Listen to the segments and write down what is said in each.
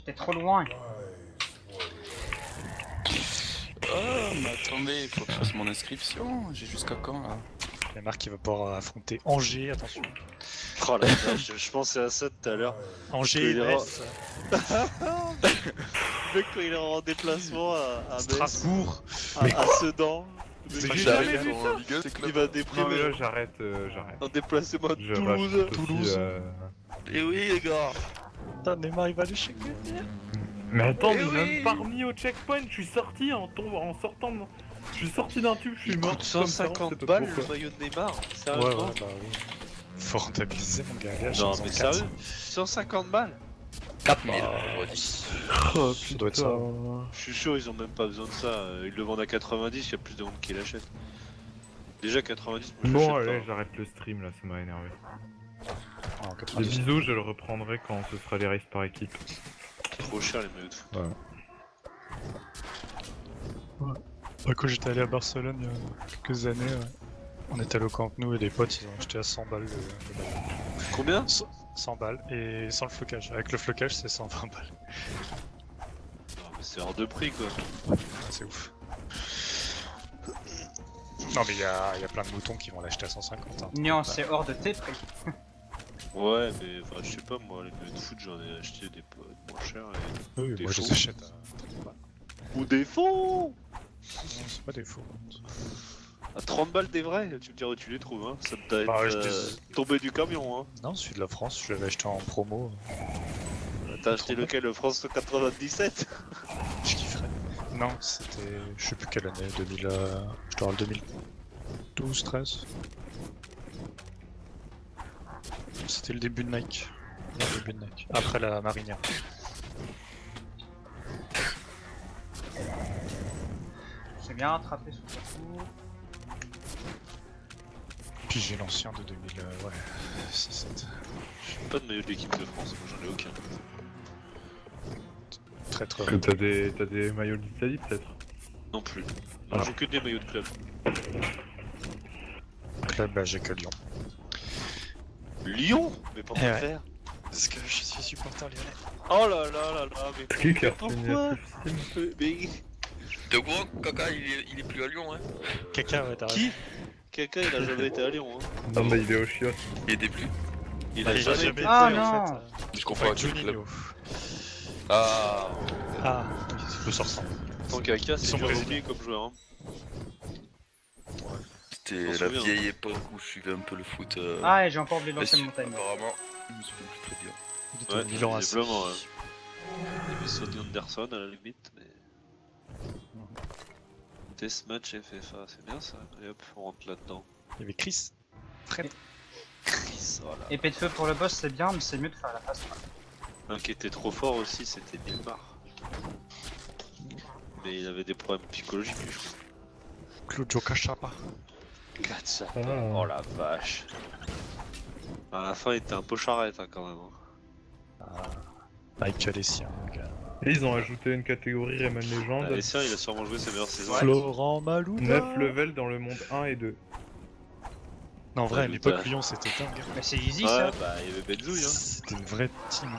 J'étais trop loin. Oh, mais attendez, faut que je fasse mon inscription. J'ai jusqu'à quand là? Il y a Marc qui va pouvoir affronter Angers, attention. Oh la vache, je pensais à ça tout à l'heure. Angers, Il est Metz, Le mec, quand il est en déplacement à Metz, Strasbourg. à Sedan, Mais il j'ai va- jamais vu ça. Ligue 1, c'est il club. va Non mais déprimer là j'arrête, j'arrête. en déplacement à Je Toulouse. rachète aussi, Toulouse. Et oui, les gars. Putain, Neymar, il va aller chez Mais attends, Eh mais oui. même pas remis au checkpoint, je suis sorti en sortant de... Je suis sorti d'un tube, je suis Il mort. coûte comme ça, on 150 sait pas balles pourquoi. le maillot de Neymar. Ouais, Sérieusement ouais, bah oui. Faut rentabiliser, mon gars. Allez, Non achète-en mais quatre. sérieux 150 balles 4000. Bah, Oh ça doit être ça. putain. Je suis sûr ils ont même pas besoin de ça. Ils le vendent à 90, il y a plus de monde qui l'achète. Déjà 90, moi Bon j'achète allez, pas. j'arrête le stream là, ça m'a énervé. En Les 90. bisous, je le reprendrai quand ce sera les races par équipe. Trop cher les maillots de foot. Bah, quand j'étais allé à Barcelone il y a quelques années, on était allé au Camp Nou et les potes ils ont acheté à 100 balles le maillot. Combien 100 balles et sans le flocage. Avec le flocage, c'est 120 balles. Non mais c'est hors de prix quoi. Ah, c'est ouf. Non, mais il y a plein de moutons qui vont l'acheter à 150. Hein. Non, c'est hors de tes prix. Ouais mais enfin je sais pas moi, les maillots de foot j'en ai acheté des moins chers et... Oui, Des moi je faux. les achète à 30 balles. Ou des faux Non, c'est pas des faux. À 30 balles des vrais, tu me diras où tu les trouves hein. Ça doit être Bah, je tombé du camion hein. Non, celui de la France, je l'avais acheté en promo. T'as acheté lequel, le France 97? Je kifferais. Non, c'était. Je sais plus quelle année, 2000. Je dois avoir le 2012, 13. C'était le début de Nike. Non, le début de Nike. Après la marinière. J'ai bien rattrapé sous le coup. Puis j'ai l'ancien de 2000. Ouais, 6-7. J'ai pas de maillot de l'équipe de France, moi j'en ai aucun. Très très. Que t'as des maillots d'Italie peut-être? Non plus. Non, Ah. j'ai que des maillots de club. Club, bah, j'ai que Lyon. Lyon? Mais pourquoi Eh ouais. faire? Parce que je suis supporter lyonnais. Oh là là là là, mais Qui qui a pourquoi? retenu Mais De gros, Kaka, il est plus à Lyon, hein. Caca, ouais, t'as raison. qui? Kaka il a jamais été à Lyon hein. Non mais il est au chiot. Il était plus. Il Bah, a il a jamais jamais été. Ah, été, en non. fait. Je confonds Avec avec le club. Juninho. Ah. Ah, il peut se ressembler. Tant Kaka Ils c'est sont dur à brésiliens. oublier comme joueur hein. C'était On la se souvient. vieille époque où je suivais un peu le foot. Ah, et j'ai encore oublié de lancer Messi, mon timer. apparemment. Je me souviens plus très bien. Il était Ouais, au Milan AC. visiblement ouais. Il y avait Sonny Anderson à la limite mais... Deathmatch FFA, c'est bien ça. Et hop, on rentre là-dedans. Il y avait Chris. Fred. Chris, voilà. Épée de feu pour le boss, c'est bien, mais c'est mieux de faire la face. Un qui était trop fort aussi, c'était Neymar. Mais il avait des problèmes psychologiques, je crois. Claudio Cachapa. Gatsa. Ah. Oh la vache. À la fin, il était un peu charrette hein, quand même. hein. Michael Essien, le gars. Et ils ont ajouté une catégorie Rayman Legend. Allez, tiens, il a sûrement joué ses meilleures saisons. Florent Malouda. 9 levels dans le monde 1 et 2. Non, en vrai, à Malouda. l'époque, Lyon, c'était dingue. Mais c'est easy Ouais, ça. bah il y avait Benzouille. Hein. C'était une vraie team.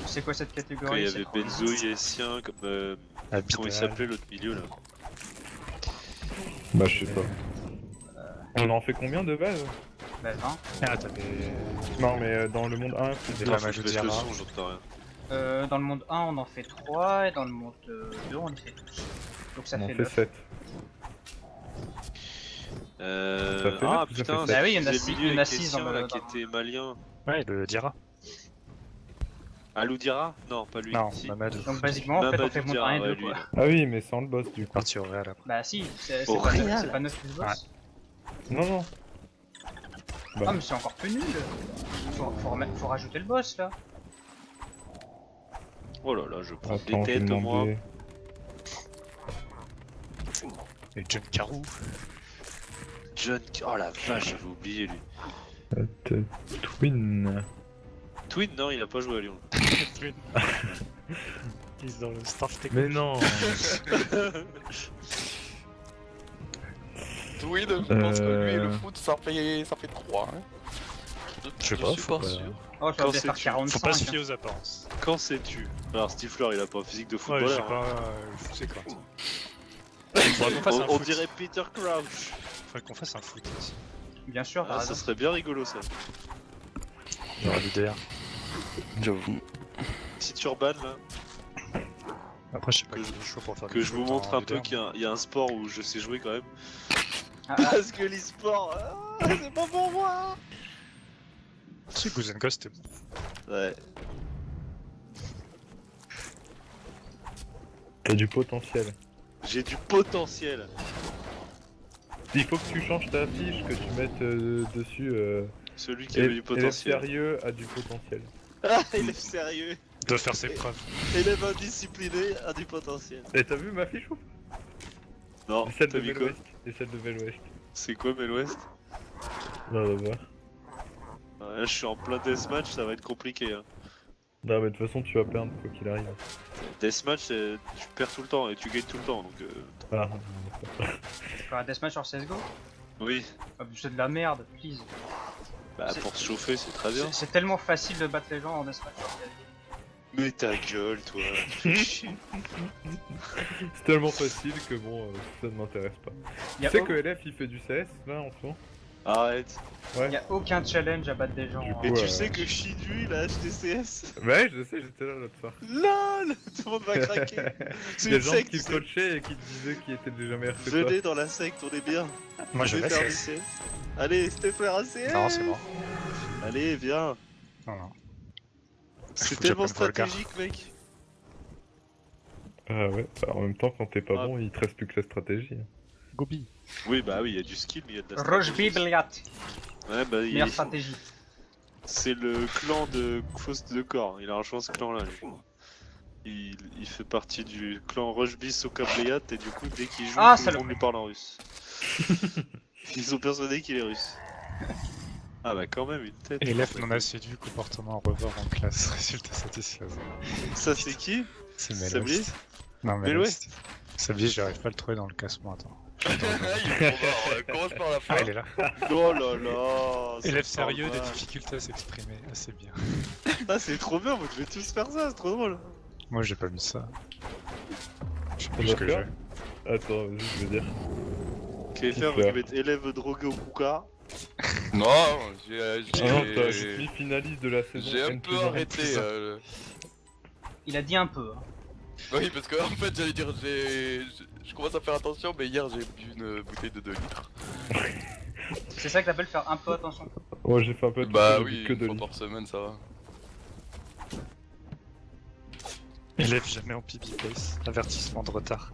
C'est quoi cette Quand catégorie? il y C'est avait trop easy. Benzouille et Sien, comme. Comment il Abidal. s'appelait l'autre milieu là? Bah je sais pas. On en fait combien de base? Bah 20. Ah, t'avais Non mais dans le monde 1, des Non, pas faut mal que je de baisse le Diarra. son, j'entends rien. Dans le monde 1, on en fait 3, et dans le monde 2, on en fait 12. Donc ça on en fait fait 9. 7. Ça fait Ah neuf, ça putain, fait c'est Bah oui, il y en a le six- milieu il y en a avec 6 Essien, dans le- là, qui dans le- était malien. Ouais, le Diarra. Alou Dira? Non, pas lui. Non, si. Mamadou. Donc basiquement, en fait, on Mamadou fait monde Diarra, 1 et 2 ouais, lui, quoi. là. Ah oui mais sans le boss du coup. Parti au Real après. Bah si, c'est Au pas, Real. c'est pas 9 plus boss. Non non. Bah. Ah mais c'est encore plus nul. Faut rajouter le boss là. Oh là là, je prends Attends, des je vais têtes moi. demander. Et John Carou. John. Oh la vache, j'avais oublié lui. Twin. Twin, non, il a pas joué à Lyon. Twin. Il est dans le staff technique. Mais non. Twin, je pense que lui et le Euh. foot, ça fait 3. Hein. Je sais Je pas, suis faut pas pas- sûr. Oh, ça Quand va faire sais-tu 45. Faut pas se hein. fier aux apparences. Quand sais-tu? Alors Stifler il a pas un physique de Ouais, je sais footballeur. hein. pas, je sais quand. Faudrait qu'on fasse un On foot. dirait Peter Crouch. Faudrait qu'on fasse un foot aussi. Bien sûr, t'as Ah, ça raison. serait bien rigolo ça. Genre l'IDR. J'avoue. Petit Turban là. Après, je sais pas Que qui est chaud pour faire Que des je vous foot montre en un peu LDR, qu'il y a un sport où je sais jouer quand même. Ah, ah, Parce que l'e-sport, c'est pas pour moi. mais- Si, Guzenka c'était bon. Ouais. T'as du potentiel. J'ai du potentiel. Il faut que tu changes ta fiche, que tu mettes dessus. Celui qui avait du Élève potentiel. sérieux a du potentiel. Ah, élève sérieux. De faire ses preuves. Élève indiscipliné a du potentiel. Et t'as vu ma fiche ou Non, Et celle t'as de vu Bell quoi? West. Et celle de Bell West. C'est quoi Mel West? Non, on va voir. Ouais, là je suis en plein deathmatch, ça va être compliqué. Hein. Non, mais de toute façon, tu vas perdre quoi qu'il arrive. Deathmatch, tu perds tout le temps et tu gagnes tout le temps donc. Ah, faire un deathmatch sur CSGO. Oui, Ah, c'est de la merde, please. bah C'est- pour se chauffer c'est très bien. C'est tellement facile de battre les gens en deathmatch sur CSGO. Mais ta gueule toi, tu fais chier. c'est tellement facile que bon, ça ne m'intéresse pas. Y a, Tu sais au- que LF il fait du CS là en ce moment? Arrête. y a aucun challenge à battre des gens. Du en- Et Ouais. tu sais que Shinju il a acheté CS? Ouais, je sais, j'étais là l'autre soir. LOL. Tout le monde va craquer. Il C'est y a une des gens secte, qui le c'est- coachaient et qui te disaient qu'il était déjà meilleur que toi. Venez dans la secte, on est bien. Moi je vais vais faire du CS. CS. Allez, Stifler à CS. Non, c'est bon. Allez, viens. Non, non. C'est Faut que tellement j'appelle Volgar. stratégique, mec. Ah ouais, bah, en même temps, quand t'es pas Ah. bon, il te reste plus que la stratégie. Gobi. Oui, bah oui, il y a du skill, mais il y a de la Roche stratégie. Bibliat, Ouais, bah meilleure stratégie. c'est le clan de Faust de Corps. Il a rejoint ce clan-là. lui. Il fait partie du clan Rushby Sokablayat et du coup, dès qu'il joue, Ah, tout le salope. monde lui parle en russe. Ils sont persuadés qu'il est russe. Ah bah quand même, une tête. Élève non assidu, comportement revoir en classe, résultat satisfaisant. Ça c'est qui? C'est Sabli? Melwest. Non, Mel Melwest. Sabli, j'arrive pas à le trouver dans le classement, attends. Commence par la fin. Ah, il est là. Oh là là. ça Élève me sérieux, parle des pas. difficultés à s'exprimer, assez bien. Ah c'est trop bien, vous devez tous faire ça, c'est trop drôle. Moi j'ai pas mis ça. Je sais pas On ce va que faire j'ai. Attends, vas-y, je veux dire. KFR, vous mettre élève drogué au Kuka. Non, Ah non, t'as finaliste de la saison. j'ai un N peu plus un, N arrêté. plus un. Il a dit un peu. Hein. Oui, parce que en fait, j'allais dire, je commence à faire attention, mais hier j'ai bu une bouteille de 2 litres. C'est ça que t'appelles faire un peu attention. Ouais, j'ai fait un peu de Bah j'ai bu oui, que une de fois litres. par semaine, ça va. Élève jamais en pipi case. Avertissement de retard.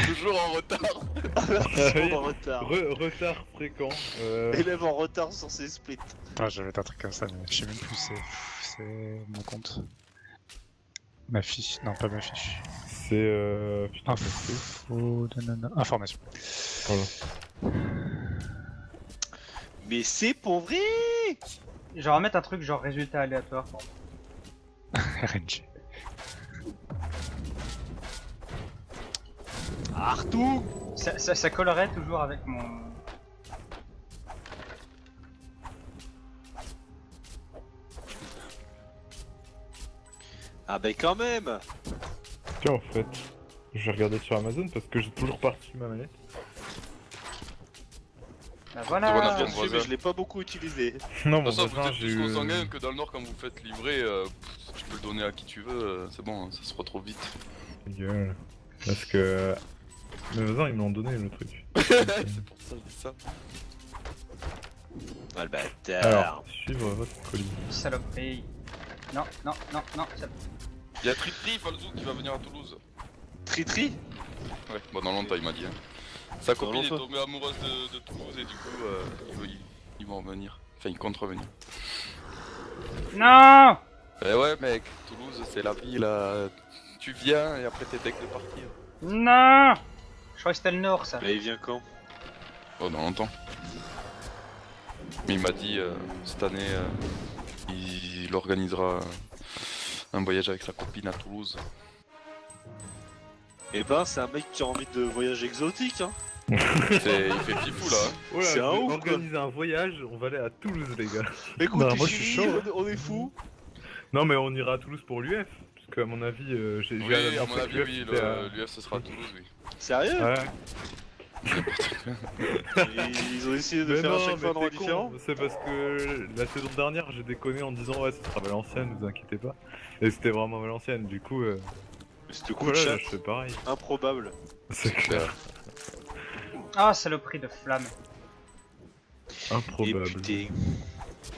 Toujours en retard. Avertissement en retard. Retard fréquent. Élève en retard sur ses splits. Putain, j'avais un truc comme ça, mais je sais même plus, c'est mon compte. Ma fiche, non pas ma fiche. C'est putain, Info, nanana. Information. voilà. Mais c'est pour vrai. Je vais remettre un truc genre résultat aléatoire. RNG. Artung. Ça collerait toujours avec mon... Ah bah quand même. Tiens, en fait, je vais regarder sur Amazon parce que j'ai toujours pas reçu ma manette. Bah The voilà. one Bien of sûr, mais je l'ai pas beaucoup utilisé. Non, De mon toute façon, vous voisin, êtes j'ai tous eu... consanguins que dans le Nord, quand vous faites livrer, tu peux le donner à qui tu veux, c'est bon, ça se retrouve vite. Gueule. Parce que... Mes voisins, ils m'ont donné le truc. C'est pour ça que je dis ça. Ah le bâtard. Alors, suivre votre colis. Saloperie. Non, non, non, non. Il y a Tritri Falzou qui va venir à Toulouse. Tritri. Ouais, bon, dans longtemps, il m'a dit. Hein. Sa copine est longtemps. tombée amoureuse de Toulouse et du coup, ils vont revenir. Enfin, ils comptent revenir. Non. Eh ouais, mec, Toulouse, c'est la ville. Tu viens et après t'es deck de partir. Non. Je crois que c'était le nord ça. Là il vient quand? Oh, dans longtemps. Mais il m'a dit cette année, il organisera un voyage avec sa copine à Toulouse. Eh ben c'est un mec qui a envie de voyage exotique hein. Il fait fifou là. Hein. Voilà, C'est un je vais ouf, quoi. organiser un voyage, on va aller à Toulouse les gars. Écoute, Bah, t'es moi, je suis fini, chaud, on est fou. Non mais on ira à Toulouse pour l'UF, parce qu'à mon avis, j'ai Oui, à annoncé mon que avis, l'UF, oui, c'était à- l'UF ce sera à Toulouse, oui. Sérieux? Ouais. Ils ont essayé de Mais faire à non, chaque mais fois un endroit t'es con, différent. c'est parce que la saison dernière j'ai déconné en disant ouais ça sera Valenciennes, vous inquiétez pas. Et c'était vraiment Valenciennes, du coup Mais ce coup de voilà, chat, je fais pareil. improbable. C'est clair, Ah, saloperie de flamme. Et improbable. putain,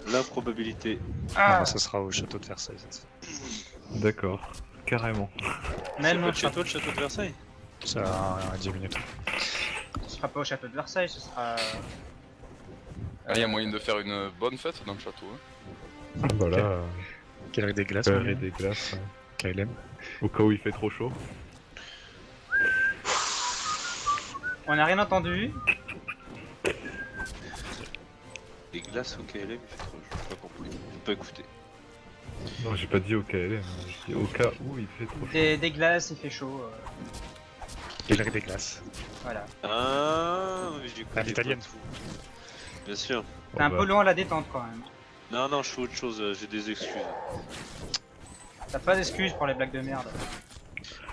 l'improbabilité. Ah, Moi, ça sera au château de Versailles. D'accord, carrément. mais C'est non, pas de chez toi, le château de Versailles? C'est à 10 minutes. ce sera pas au château de Versailles, ce sera. Ah, il y a moyen de faire une bonne fête dans le château. Hein. Voilà, Quelle des glaces, faire oui. des glaces, KLM. au cas où il fait trop chaud. On n'a rien entendu. Des glaces au KLM, il fait trop, j'ai pas compris. J'ai pas écouté. Non j'ai pas dit au KLM, j'ai dit au cas où il fait trop chaud. Des glaces, il fait chaud. Quelle des glaces. Voilà. Ah, oui, j'ai écouté. À l'italienne. pas tout. Bien sûr. T'es un peu loin à la détente quand même. Non, non, je fais autre chose, j'ai des excuses. T'as pas d'excuses pour les blagues de merde.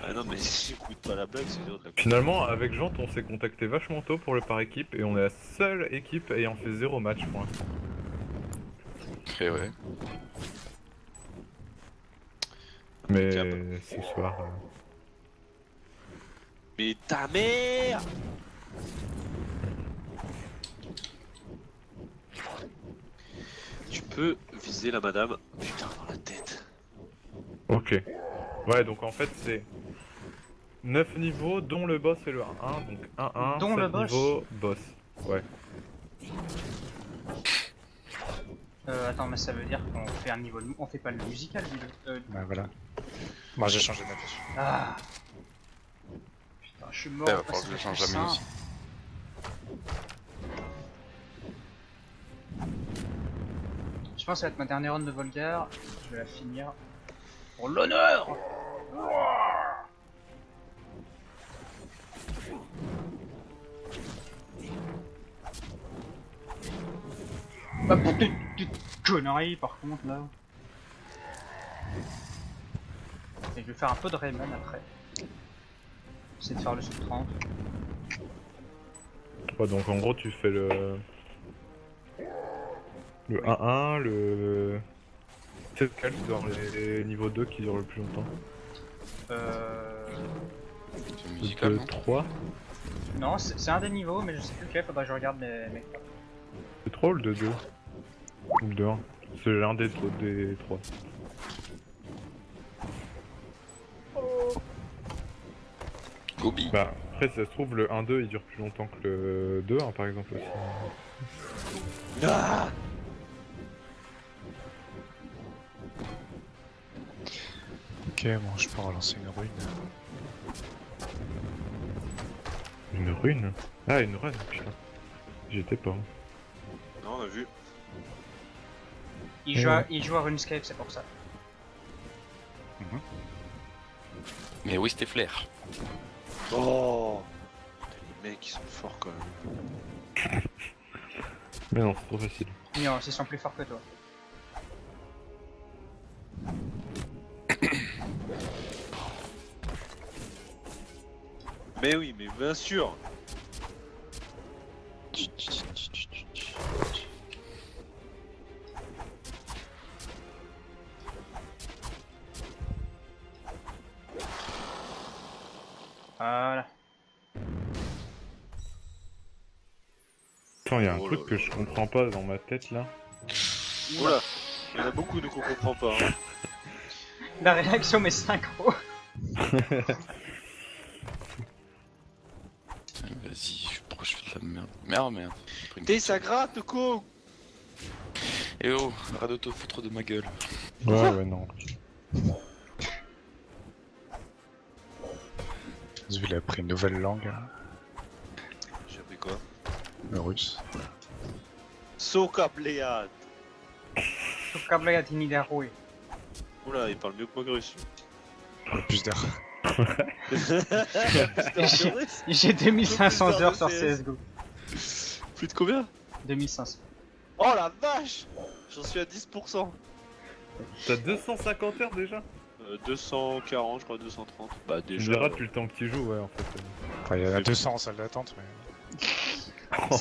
Ah non, mais si j'écoute pas la blague, c'est dur de la Finalement, avec Jean, on s'est contacté vachement tôt pour le par équipe et on est la seule équipe ayant fait 0 match pour l'instant. Et ouais. Mais Impeccable. ce soir. Mais ta mère! Tu peux viser la madame, putain, dans la tête. Ok. Ouais, donc en fait, c'est 9 niveaux, dont le boss est le 1-1. Donc 1-1, Dont le boss niveaux, boss. Ouais. Attends, mais ça veut dire qu'on fait un niveau de... On fait pas le musical, dis Ouais, voilà. Moi, j'ai changé d'avis. Ah. Putain, je suis mort. Il va parce falloir que je change c'est la mienne ça. aussi. Je pense que ça va être ma dernière run de Volgar. Je vais la finir. Pour l'honneur. Bah pour tes conneries par contre là. Et je vais faire un peu de Rayman après. C'est de faire le sub 30. Ouais, donc en gros, tu fais le. Le 1-1, le. C'est lequel dans les niveaux 2 qui dure le plus longtemps? C'est Le musical, non 3? Non, c'est un des niveaux, mais je sais plus lequel, faudra que je regarde mes... Le 3 ou le 2? Ou le 2-1? C'est l'un des 3. Gobi. Bah, après, si ça se trouve, le 1-2 il dure plus longtemps que le 2-1 par exemple aussi. Ah, Ok, bon, je peux relancer une ruine. Une rune? Ah, une rune, putain. J'y étais pas. non, on a vu. Il joue à RuneScape, c'est pour ça. Mais oui, c'était Flair. Oh, putain, les mecs, ils sont forts quand même. Mais non, c'est trop facile. Non, ils sont plus forts que toi. Mais oui, mais bien sûr. Voilà. Attends, y'a un Oh truc là que là. je comprends pas dans ma tête là. Oula, il y en a beaucoup de qu'on comprend pas. Hein. La réaction m'est synchro. Vas-y, pourquoi je fais de la merde? Merde. J'ai pris une T'es petite- ça gratte, co. Eh oh, arrête de te foutre de ma gueule. Ouais, non. Lui, il a pris une nouvelle langue, hein, J'ai appris quoi? le russe. Sokablead. Kabla Yatini Darui. Oula, il parle mieux que moi que russe. Il a plus d'air. J'ai 2500 Plus d'heures heures de sur CS. CSGO. Plus de combien? 2500. Oh la vache! J'en suis à 10%. T'as 250 heures déjà? 240, je crois 230. Bah Tu me déjà. diras depuis le temps que tu joues, ouais, en fait. Enfin, il y en a 200 en salle d'attente, mais...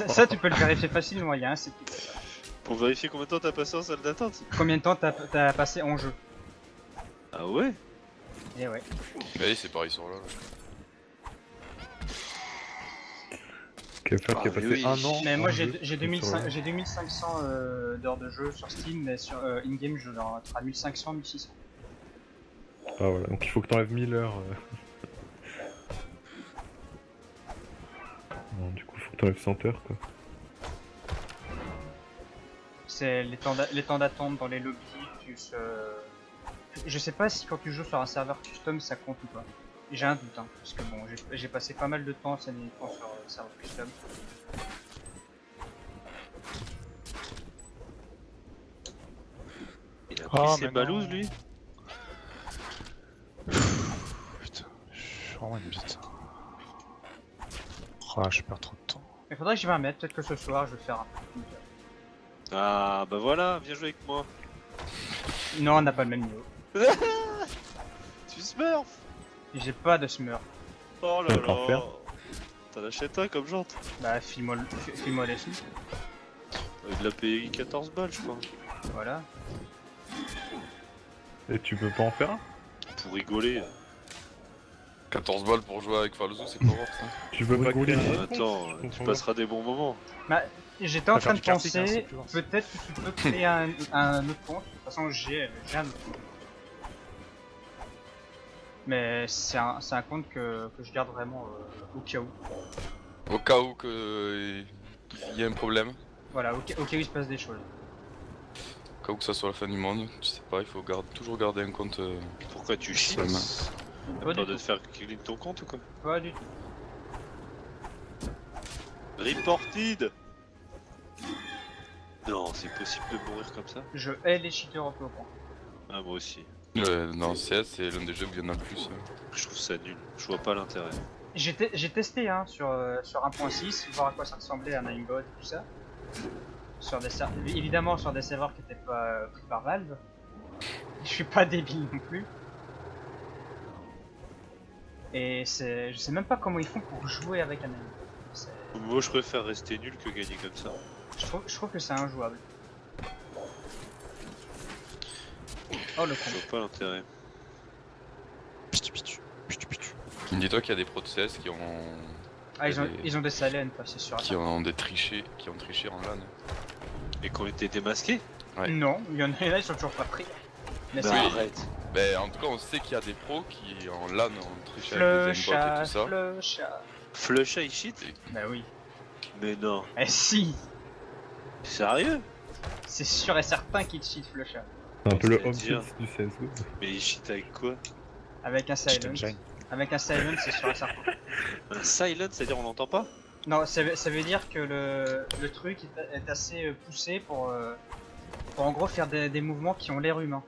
Ça, tu peux le vérifier facilement, il y a un site. Pour vérifier combien de temps t'as passé en salle d'attente? Combien de temps t'as passé en jeu? Ah ouais? Et ouais. Oui, c'est pareil sur là. Quelqu'un qui a Ah, passé oui. 1 an. Mais moi en j'ai jeu, j'ai sur 2500 d'heures de jeu sur Steam, mais sur in-game je dois être à 1500, 1600. Ah voilà, donc il faut que t'enlèves 1000 heures. Non, du coup, il faut que t'enlèves 100 heures, quoi. C'est les temps d'attente dans les lobbies, plus... Je sais pas si quand tu joues sur un serveur custom ça compte ou pas. J'ai un doute, hein, parce que bon, j'ai passé pas mal de temps ces derniers temps sur serveur custom. Il a Oh, pris ses mais balouses non. lui? Putain, je suis vraiment une bite. Ah, je perds trop de temps. Il faudrait que j'y m'y mette, peut-être que ce soir je vais faire un peu. Ah bah voilà, viens jouer avec moi. Non, on n'a pas le même niveau. Tu smurf! J'ai pas de smurf. Oh là Tu vas pas en faire là! T'en achètes un comme jante? Bah, file-moi les sous. Il l'a payé 14 balles, je crois. Voilà. Et tu peux pas en faire un? Pour rigoler. 14 balles pour jouer avec Falzo, c'est pas grave ça. Tu peux pas Rigoler. créer un compte? Attends, Je tu comprends passeras des bons moments. Bah, j'étais en Faut train faire de du karting, hein, penser, c'est plus loin. peut-être que tu peux créer un autre compte. De toute façon, j'ai un autre compte. Mais c'est un compte que je garde vraiment au cas où. Au cas où que il y a un problème, Voilà, au cas où il se passe des choses. au cas où que ça soit la fin du monde, tu sais pas, il faut toujours garder un compte. Pourquoi tu chies? Seulement. Pas T'as du peur de tout. te faire clean ton compte ou quoi? Pas du tout. Reported! Non, c'est possible de mourir comme ça? Je hais les cheaters au point. Ah, moi aussi. Non, CS c'est l'un des jeux où il y en a le plus. Je trouve ça nul. Je vois pas l'intérêt. J'ai testé hein, sur 1.6, voir à quoi ça ressemblait un aimbot et tout ça. Sur des évidemment sur des serveurs qui étaient pas pris par Valve. Je suis pas débile non plus. Et je sais même pas comment ils font pour jouer avec un aimbot. Moi, je préfère rester nul que gagner comme ça. Je trouve que c'est injouable. Oh le con. Je vois pas l'intérêt. Pitu, pitu, pitu, pitu. Dis-toi qu'il y a des pros de CS qui ont Ah ils ont des silents, c'est sûr. qui ont triché en LAN. Et qu'on était démasqués? Ouais. Non, il y en a là ils sont toujours pas pris. Mais Bah, c'est arrête. Ben en tout cas on sait qu'il y a des pros qui en LAN ont triché avec des flush aimbots et à tout ça. flush à... Flush I shit? Bah oui. Mais non. Eh si, Sérieux? c'est sûr et certain qu'ils cheat flush à. C'est un peu le home C'est-à-dire kit du CSGO. Mais il shit avec quoi? Avec un Cheat silent. engine. Avec un silent, c'est sûr et certain. Un silent, c'est-à-dire on l'entend pas? Non, ça veut dire que le truc est assez poussé pour en gros faire des mouvements qui ont l'air humains.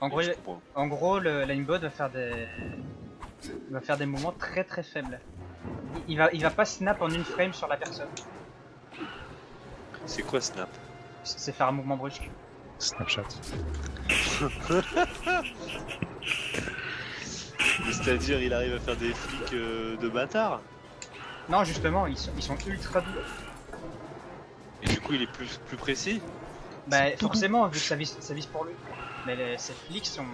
Oui, je comprends. En gros, l'aimbot va faire des mouvements très très faibles. Il va pas snap en une frame sur la personne. C'est quoi Snap? C'est faire un mouvement brusque. Snapchat. C'est-à-dire il arrive à faire des flics de bâtards? Non, justement, ils sont ultra doux. Et du coup il est plus précis? Bah forcément, vu que ça vise pour lui. Mais ces flics sont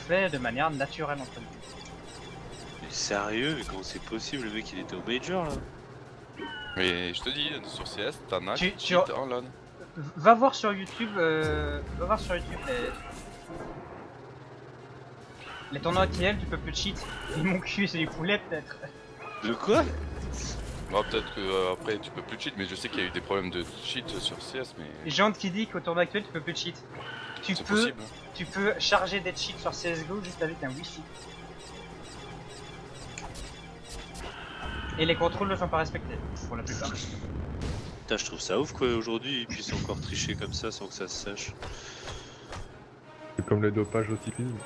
faits de manière naturelle entre nous. Mais sérieux? Mais comment c'est possible? Le mec il était au Major là? Mais je te dis, sur CS, t'en as Tu- qui tu- cheat en LAN. Va voir sur YouTube, les tournois TL, tu peux plus cheat. Et mon cul, c'est des poulets peut-être. De quoi? Bon, peut-être que après tu peux plus cheat, mais je sais qu'il y a eu des problèmes de cheat sur CS, mais Jean qui dit qu'au tournoi actuel, tu peux plus cheat. c'est possible. Tu peux charger des cheats sur CSGO juste avec un wifi. Et les contrôles ne sont pas respectés, pour la plupart. Putain, je trouve ça ouf quoi aujourd'hui ils puissent encore tricher comme ça sans que ça se sache. C'est comme le dopage au cyclisme.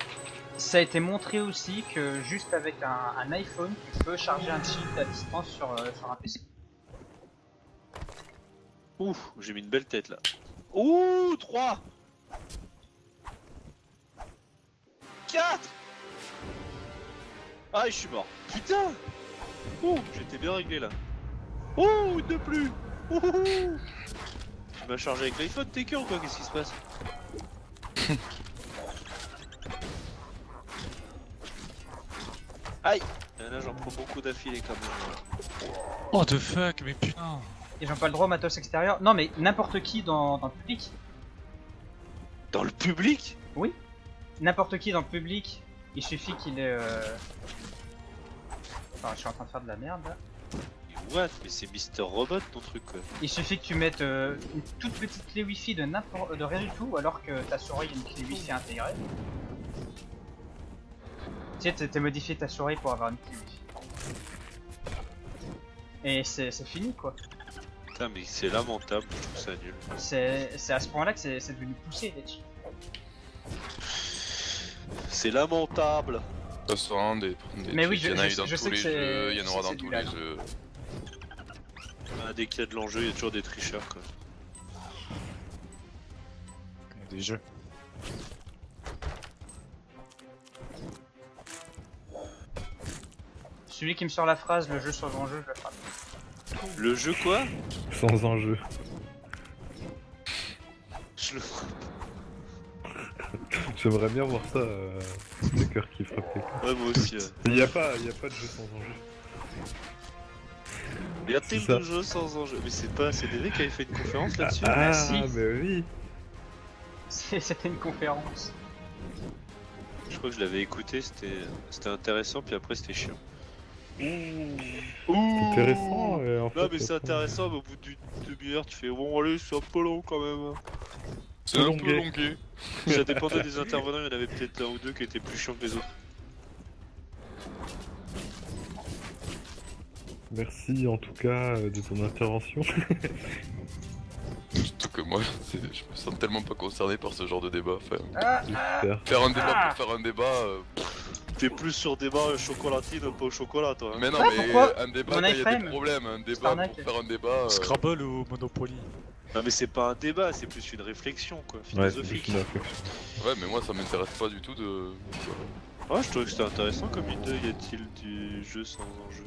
Ça a été montré aussi que juste avec un iPhone, tu peux charger un cheat à distance sur un PC. Ouh, j'ai mis une belle tête là. Ouh, 3 4 Ah, je suis mort. Putain. Ouh, j'étais bien réglé là. Ouh, une de plus. Ouh. Tu m'as chargé avec l'iPhone, t'es cœur ou quoi? Qu'est-ce qui se passe? Aïe. Là, j'en prends beaucoup d'affilée quand même. Oh the fuck, mais putain. Ils ont pas le droit au matos extérieur. Non mais n'importe qui dans le public. Dans le public? Oui. N'importe qui dans le public. Il suffit qu'il ait... Enfin, je suis en train de faire de la merde là. What? Mais c'est Mister Robot ton truc quoi. Il suffit que tu mettes une toute petite clé wifi de rien du tout alors que ta souris a une clé wifi intégrée. Tu sais, t'as modifié ta souris pour avoir une clé wifi. Et c'est fini quoi. Putain mais c'est lamentable, je trouve ça nul. C'est à ce point là que c'est devenu poussé les cheats. C'est lamentable. Ça sera des Mais oui, il y en a eu je dans sais tous que les c'est- jeux, il y en aura c'est dans du tous lag. les jeux. Ah, dès qu'il y a de l'enjeu, il y a toujours des tricheurs quoi. Des jeux. Celui qui me sort la phrase, le jeu sans enjeu, je le frappe. Le jeu quoi? Sans enjeu. Je le... J'aimerais bien voir ça, des cœurs qui frappent. Ouais moi aussi. Il y a pas de jeu sans enjeu. Il y a C'est tellement ça. de jeux sans enjeu. Mais c'est pas CDV qui avait fait une conférence là-dessus? Ah, si. mais oui. C'était une conférence. Je crois que je l'avais écouté, c'était intéressant puis après c'était chiant. C'est intéressant, en fait. Non mais c'est intéressant mais au bout d'une demi-heure tu fais bon allez c'est un peu long quand même. C'est un peu Longuet. longué. Ça dépendait des intervenants, il y en avait peut-être un ou deux qui étaient plus chiants que les autres. Merci en tout cas de ton intervention. Surtout que moi, je me sens tellement pas concerné par ce genre de débat. Enfin, Ah, J'espère. faire un débat pour faire un débat. T'es plus sur débat chocolatine pas au chocolat toi. Hein. Mais non, Ouais, mais pourquoi un débat Mon quand il y a iframe. des problèmes. Un débat Starnac. pour faire un débat. Scrabble ou Monopoly? Non mais c'est pas un débat, c'est plus une réflexion quoi, Ouais, c'est philosophique. plus une réflexion. Ouais, mais moi ça m'intéresse pas du tout de. Ouais, je trouvais que c'était intéressant comme idée. Y a-t-il du jeu sans enjeu?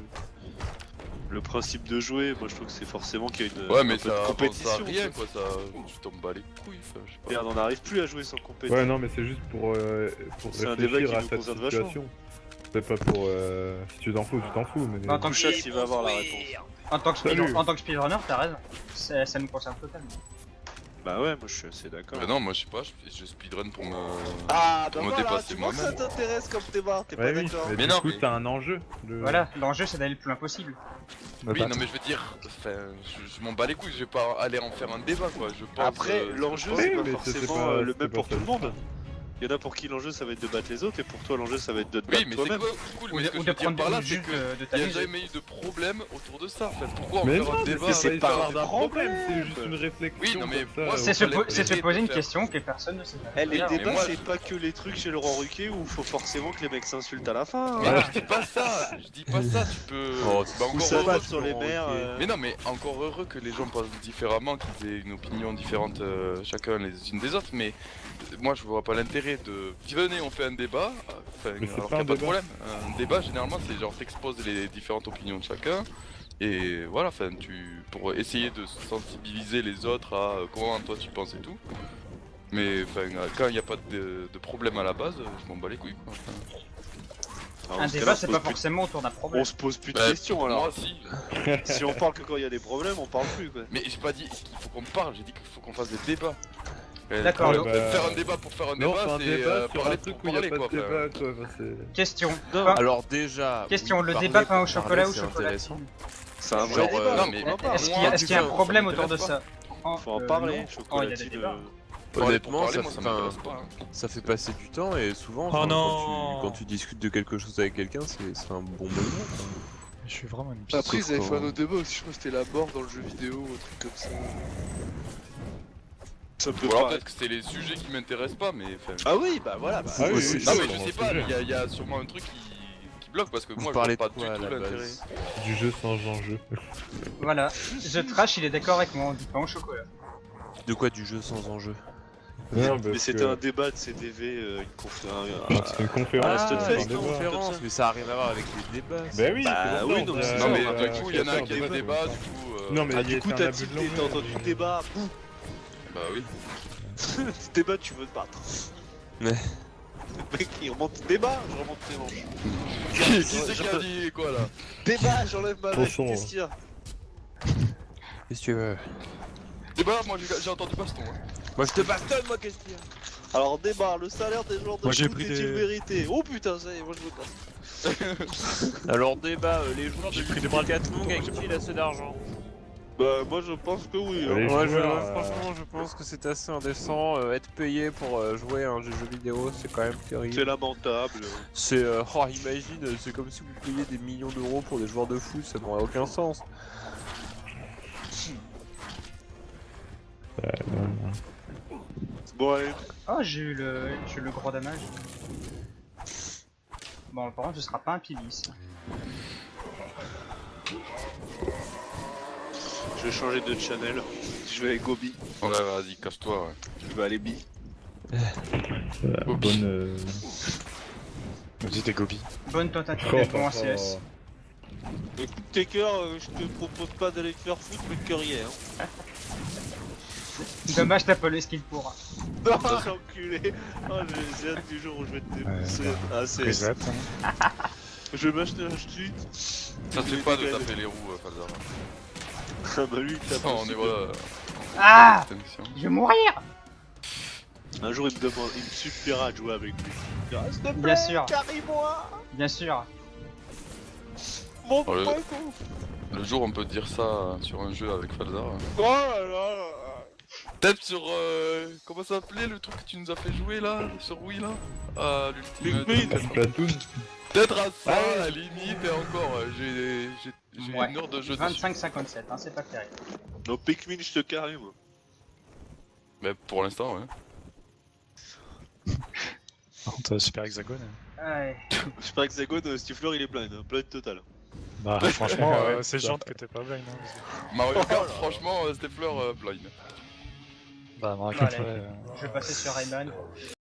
Le principe de jouer, moi je trouve que c'est forcément qu'il y a une Ouais, un mais peu de ça avance à compétition. rien quoi. quoi, ça. Tu tombes pas les couilles, enfin, je sais pas. Merde, on n'arrive plus à jouer sans compétition. Ouais, non, mais c'est juste pour C'est un débat réfléchir qui à nous cette concerne vachement. situation. C'est pas pour. Si tu t'en fous, tu t'en fous. Mais... En tant que- Couchas, il va avoir la réponse. en tant Salut. que speedrunner, t'as raison. Ça nous concerne totalement. Bah ouais, moi je suis assez d'accord. Mais non, moi je sais pas, je speedrun pour me. Ah, Pour me dépasser moi-même. t'intéresse comme débat, t'es Ouais, oui, mais Mais du non, coup, mais- t'as un enjeu. Voilà, l'enjeu c'est d'aller le plus loin possible. Oui, non, mais je veux dire, enfin, je m'en bats les couilles, je vais pas aller en faire un débat quoi. Je pense. Après, l'enjeu Oui, c'est pas mais forcément pas- le c'est même pas pour ça tout le le monde. Il y en a pour qui l'enjeu ça va être de battre les autres et pour toi l'enjeu ça va être de te Oui, battre mais c'est toi-même. cool, Ou mais de, ce que ou je de veux dire prendre par là, du c'est jus que. de Il n'y a t'amuser. jamais eu de problème autour de ça. Enfin, pourquoi en Mais faire non, un mais débat c'est c'est pas pas un d'un problème, problème. c'est juste une réflexion. Oui, non, mais comme ça, moi, C'est se, fallait c'est se essayer poser de une faire. question que personne ne sait pas. Eh, les Regarde, débats moi- c'est pas que les trucs chez Laurent Ruquier où faut forcément que les mecs s'insultent à la fin. Mais hein. non, je dis pas ça, je dis pas ça, tu peux. Oh, Bah, Ou encore ça heureux va que sur les Laurent mers. Ruquier- Mais non, mais encore heureux que les gens pensent différemment, qu'ils aient une opinion différente chacun les unes des autres, mais moi je vois pas l'intérêt de. Venez, on fait un débat, enfin, Mais c'est alors pas qu'il y a un pas de débat. problème. Un débat, généralement, c'est genre t'exposes les différentes opinions de chacun, et voilà, enfin, pour essayer de sensibiliser les autres à comment toi tu penses et tout. Mais enfin, quand il n'y a pas de problème à la base, je m'en bats les couilles quoi. Enfin, Alors, dans Un ce débat cas-là, c'est on se pas pose plus- forcément autour d'un problème. On se pose plus de bah, questions pour alors. moi, si. Si on parle que quand il y a des problèmes, on parle plus quoi. Mais j'ai pas dit qu'il faut qu'on parle, j'ai dit qu'il faut qu'on fasse des débats. D'accord, Ouais, donc- bah, Faire un débat pour faire un Non, débat, c'est un c'est débat sur parler un truc pour où il y a parler pas quoi. de enfin. débat, quoi. Enfin, c'est- Question. Non, Pas- Alors déjà, Question, oui, le parler débat pain au pour chocolat parler, ou c'est chocolat. intéressant. c'est un vrai Genre, débat. non, mais- on en parle. Est-ce qu'il y a, est-ce qu'il y a un ça problème m'intéresse autour de pas. ça Faut en parler, non. Oh, il y a des chocolatine. débats. Parler pour Honnêtement, parler, ça, moi ça fait un- m'intéresse pas. hein. ça fait passer du temps et souvent, Oh enfin, non. quand tu discutes de quelque chose avec quelqu'un, c'est un bon moment. quoi. Je suis vraiment une pisse. Après, ils avaient Sauf fait un quand- autre débat aussi, je crois que c'était la mort dans le jeu vidéo ou un truc comme ça. Ça peut Ou alors paraître. peut-être que c'est les sujets qui m'intéressent pas, mais enfin. Ah oui, bah voilà. Bah, Ah oui, c'est- oui, Non c'est mais dans je le sais pas, sujet. il y a sûrement un truc qui bloque parce que Vous moi je parlez vois de pas quoi, du à tout la l'intérêt. base? Du jeu sans enjeu. Voilà, The Trash il est d'accord avec moi, on dit pas en chocolat. De quoi du jeu sans enjeu? Non, Mais parce c'était que- un débat de CDV, une conférence. C'est une conférence. Ah, c'est c'est un une débat. conférence, mais ça a rien à voir avec les débats. ça. Bah oui, Bah c'est pour oui, ça, non, on c'est a- ça, Non mais on a- du coup il y en a un qui a débat, le débat, quoi. du coup. Non, mais Ah, il du y a coup, fait un t'as abus de tilté, t'as langage. entendu débat. Boum. Bah oui. Débat, tu veux te battre. Ouais. Le mec, il remonte débat, je remonte tes manches. Qui c'est qui a dit quoi là? Débat, j'enlève ma veste, Attention, qu'est-ce qu'il y a? Qu'est-ce que tu veux? Débat, moi j'ai entendu baston. Hein. Moi je te bastonne, moi qu'est-ce qu'il y a? Alors, débat, le salaire des joueurs de Moi, j'ai foot pris est-il des- mérité? Oh putain, ça y est, moi je veux pas. Alors débat, les joueurs de J'ai pris des bras de Decathlon gagnent-ils assez d'argent? Bah, moi je pense que oui. Hein. Les Ouais, joueurs, franchement je pense que c'est assez indécent. Être payé pour jouer à un jeu vidéo, c'est quand même C'est terrible. lamentable. C'est... oh imagine, c'est comme si vous payiez des millions d'euros pour des joueurs de foot, ça n'aurait aucun sens. Bon, allez. Oh, j'ai eu le gros damage. Bon, par contre, ce sera pas un pilis. Je vais changer de channel. Je vais aller Gobi. Ouais vas-y, casse-toi ouais. Je vais aller Bi. bonne. Vas-y, des gobies. Bonne tentative Oh, d'être bon en oh, CS. Écoute, Taker, je te propose pas d'aller te faire foutre, mais que rien. Hein. Dommage, t'as pas le skill pour. Non, l'enculé. Oh, j'ai hâte du jour où je vais te défoncer. Ah, c'est. Reset. Je vais m'acheter un chute. Ça se fait pas de taper les roues, Falzar. Ah bah lui, il tape On aussi, est quoi. voilà. Ah, Extinction. je vais mourir. Un jour, il me demande, il me suppliera de jouer avec lui. Il dira, s'il te plaît, Bien sûr. carry-moi. Bien sûr. Mon Oh, le- pote. Le jour on peut dire ça sur un jeu avec Falzar. Oh là là là. Peut-être sur comment ça s'appelait le truc que tu nous as fait jouer là sur Wii là? Ah l'ultime. Pikmin. Splatoon. Peut-être à ça Ouais. à la limite et encore j'ai Ouais. une heure de jeu dessus. 25-57, hein, c'est pas terrible. Non, Pikmin, je te carry, moi. Mais pour l'instant ouais. Par contre, Super Hexagone. Ouais. Super Hexagone, Stifler, il est blind, hein, blind total. Bah, franchement, Ouais, c'est ça. gentil que t'es pas blind. Hein. Mario Oh Kart là là. franchement Steffler blind. Bah, Mario Bon, Kart, allez. ouais. Je vais passer sur Rayman.